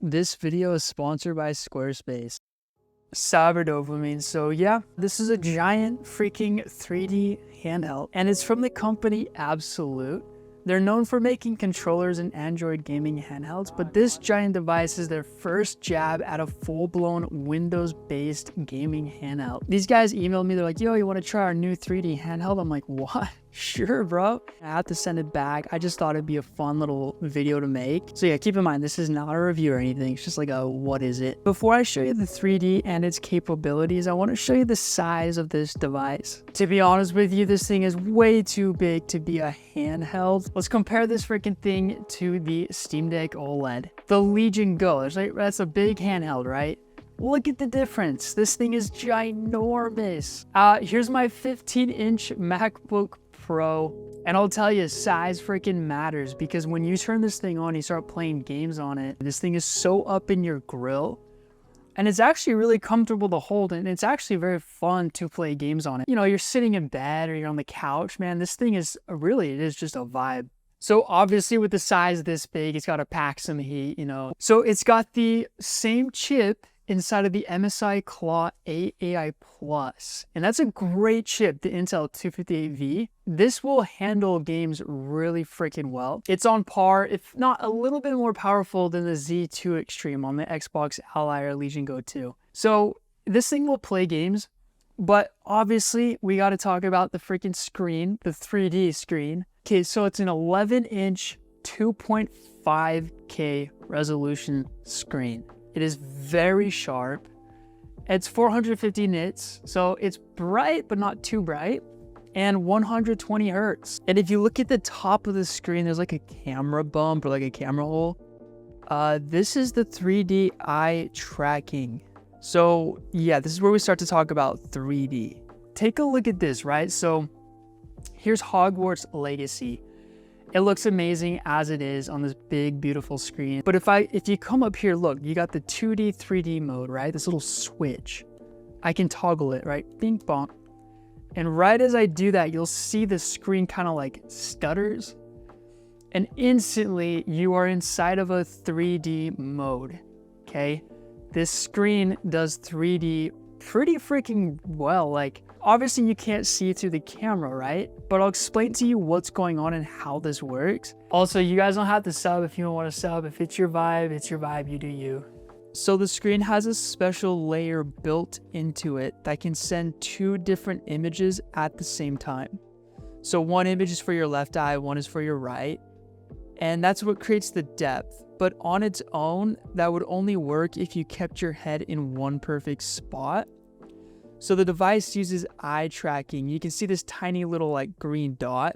This video is sponsored by Squarespace. Cyber. So yeah, this is a giant freaking 3D handheld, and it's from the company Absolute. They're known for making controllers and Android gaming handhelds, but this giant device is their first jab at a full-blown Windows-based gaming handheld. These guys emailed me, they're like, yo, you want to try our new 3D handheld? I'm like, what? Sure, bro. I have to send it back. I just thought it'd be a fun little video to make. So yeah, keep in mind, this is not a review or anything. It's just like a, what is it? Before I show you the 3D and its capabilities, I want to show you the size of this device. To be honest with you, this thing is way too big to be a handheld. Let's compare this freaking thing to the Steam Deck OLED. The Legion Go, that's a big handheld, right? Look at the difference. This thing is ginormous. Here's my 15-inch MacBook Pro, and I'll tell you, size freaking matters, because when you turn this thing on, you start playing games on it. This thing is so up in your grill, and it's actually really comfortable to hold, and it's actually very fun to play games on it. You know, you're sitting in bed or you're on the couch, man, this thing is really, it is just a vibe. So obviously with the size this big, it's got to pack some heat, you know. So it's got the same chip inside of the MSI Claw 8 AI Plus, and that's a great chip, the Intel 258V. This will handle games really freaking well. It's on par, if not a little bit more powerful than the Z2 Extreme on the Xbox Ally or Legion Go 2. So this thing will play games, but obviously we got to talk about the freaking screen, the 3D screen. Okay, so it's an 11-inch 2.5K resolution screen. It is very sharp. It's 450 nits, so it's bright, but not too bright, and 120 hertz. And if you look at the top of the screen, there's like a camera bump or like a camera hole. This is the 3D eye tracking. So yeah, this is where we start to talk about 3D. Take a look at this, right? So here's Hogwarts Legacy. It looks amazing as it is on this big, beautiful screen. But if you come up here, look, you got the 2D, 3D mode, right? This little switch. I can toggle it, right? Bing bong. And right as I do that, you'll see the screen kind of like stutters. And instantly you are inside of a 3D mode, okay? This screen does 3D pretty freaking well. Like, obviously you can't see through the camera, right? But I'll explain to you what's going on and how this works. Also, you guys don't have to sub if you don't want to sub. If it's your vibe, you do you. So the screen has a special layer built into it that can send two different images at the same time. So one image is for your left eye, one is for your right. And that's what creates the depth. But on its own, that would only work if you kept your head in one perfect spot. So the device uses eye tracking. You can see this tiny little like green dot.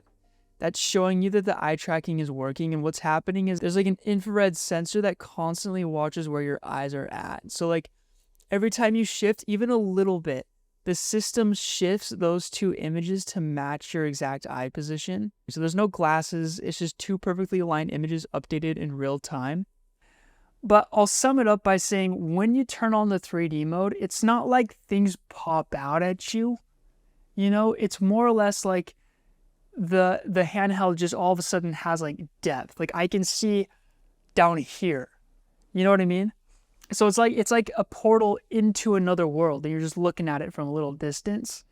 That's showing you that the eye tracking is working. And what's happening is there's like an infrared sensor that constantly watches where your eyes are at. So like every time you shift even a little bit, the system shifts those two images to match your exact eye position. So there's no glasses. It's just two perfectly aligned images updated in real time. But I'll sum it up by saying when you turn on the 3D mode, it's not like things pop out at you. You know, it's more or less like the handheld just all of a sudden has like depth. Like I can see down here. You know what I mean? So it's like a portal into another world and you're just looking at it from a little distance.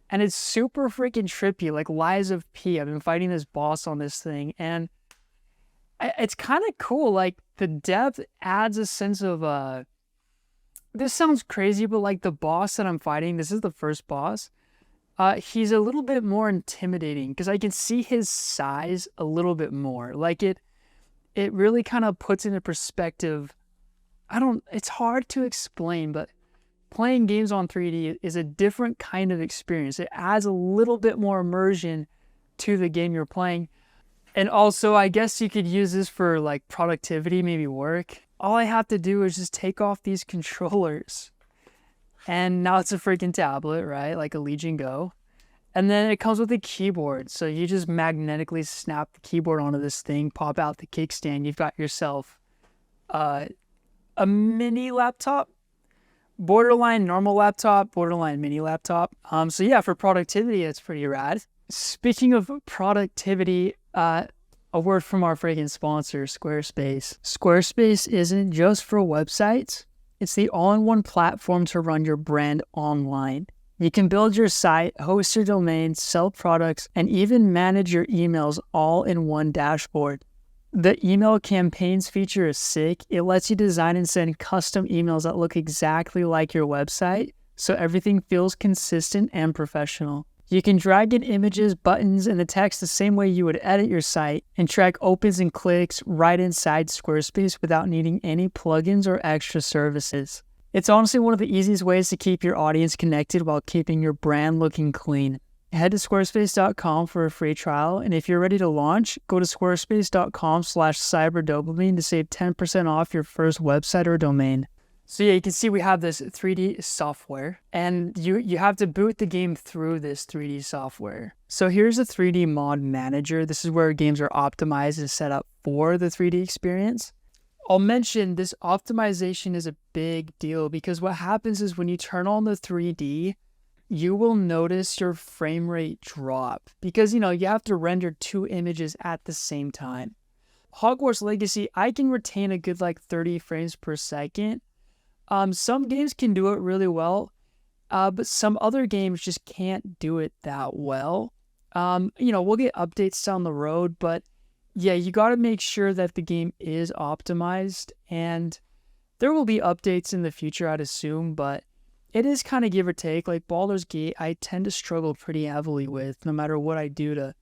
And it's super freaking trippy, like Lies of P. I've been fighting this boss on this thing, and it's kind of cool. Like the depth adds a sense of this sounds crazy, but like the boss that I'm fighting, this is the first boss. He's a little bit more intimidating because I can see his size a little bit more. Like it really kind of puts into perspective. It's hard to explain, but playing games on 3D is a different kind of experience. It adds a little bit more immersion to the game you're playing. And also, I guess you could use this for like productivity, maybe work. All I have to do is just take off these controllers. And now it's a freaking tablet, right? Like a Legion Go. And then it comes with a keyboard. So you just magnetically snap the keyboard onto this thing, pop out the kickstand. You've got yourself a mini laptop, borderline normal laptop, borderline mini laptop. So yeah, for productivity, it's pretty rad. Speaking of productivity, a word from our freaking sponsor, Squarespace. Squarespace isn't just for websites. It's the all-in-one platform to run your brand online. You can build your site, host your domain, sell products, and even manage your emails all in one dashboard. The email campaigns feature is sick. It lets you design and send custom emails that look exactly like your website, so everything feels consistent and professional. You can drag in images, buttons, and the text the same way you would edit your site and track opens and clicks right inside Squarespace without needing any plugins or extra services. It's honestly one of the easiest ways to keep your audience connected while keeping your brand looking clean. Head to squarespace.com for a free trial, and if you're ready to launch, go to squarespace.com/cyberdopamine to save 10% off your first website or domain. So yeah, you can see we have this 3D software, and you have to boot the game through this 3D software. So here's a 3D mod manager. This is where games are optimized and set up for the 3D experience. I'll mention this optimization is a big deal because what happens is when you turn on the 3D, you will notice your frame rate drop because, you have to render 2 images at the same time. Hogwarts Legacy, I can retain a good 30 frames per second. Some games can do it really well, but some other games just can't do it that well. We'll get updates down the road, but yeah, you got to make sure that the game is optimized, and there will be updates in the future, I'd assume, but it is kind of give or take. Like Baldur's Gate, I tend to struggle pretty heavily with no matter what I do to.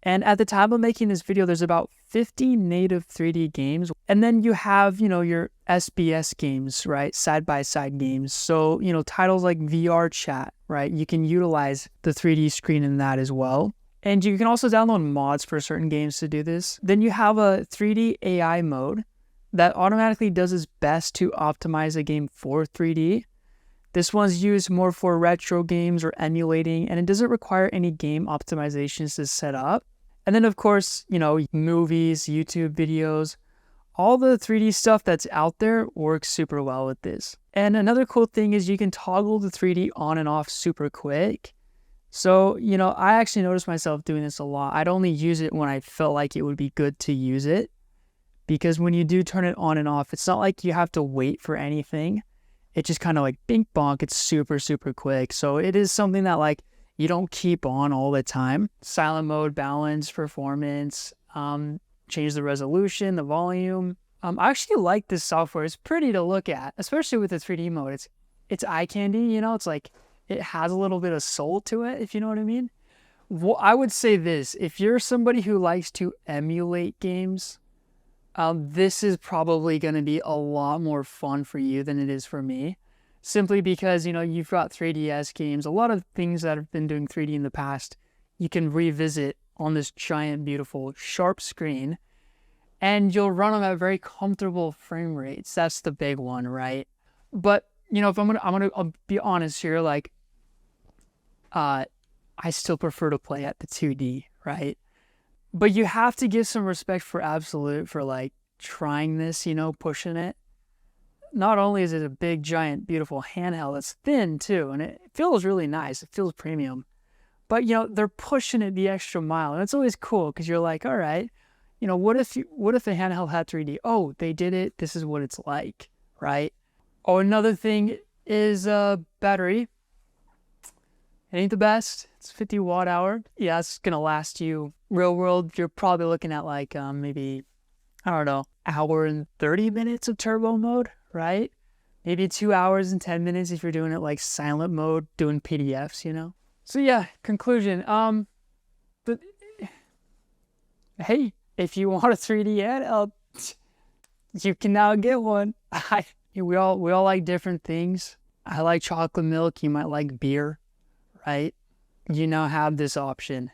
And at the time of making this video, there's about 50 native 3D games. And then you have, your SBS games, right? Side-by-side games. So, titles like VR Chat, right? You can utilize the 3D screen in that as well. And you can also download mods for certain games to do this. Then you have a 3D AI mode that automatically does its best to optimize a game for 3D. This one's used more for retro games or emulating, and it doesn't require any game optimizations to set up. And then, of course, movies, YouTube videos, all the 3D stuff that's out there works super well with this. And another cool thing is you can toggle the 3D on and off super quick. So, I actually noticed myself doing this a lot. I'd only use it when I felt like it would be good to use it. Because when you do turn it on and off, it's not like you have to wait for anything. It just kind of bink bonk, it's super, super quick. So it is something that you don't keep on all the time. Silent mode, balance, performance, change the resolution, the volume. I actually like this software. It's pretty to look at, especially with the 3D mode. It's eye candy, it's it has a little bit of soul to it, if you know what I mean. Well, I would say this, if you're somebody who likes to emulate games, this is probably going to be a lot more fun for you than it is for me. Simply because, you've got 3DS games, a lot of things that have been doing 3D in the past, you can revisit on this giant, beautiful, sharp screen, and you'll run them at very comfortable frame rates. That's the big one, right? But, if I'll be honest here, I still prefer to play at the 2D, right? But you have to give some respect for Absolute for trying this, pushing it. Not only is it a big, giant, beautiful handheld, it's thin too, and it feels really nice. It feels premium. But, they're pushing it the extra mile, and it's always cool because you're like, all right, what if the handheld had 3D? Oh, they did it. This is what it's like, right? Oh, another thing is battery. It ain't the best. It's 50 watt hour. Yeah, it's going to last you. Real world, you're probably looking at maybe, I don't know, hour and 30 minutes of turbo mode, right? Maybe 2 hours and 10 minutes if you're doing it silent mode, doing PDFs, So yeah, conclusion. But hey, if you want a 3D handheld, you can now get one. We all like different things. I like chocolate milk. You might like beer, right? You now have this option,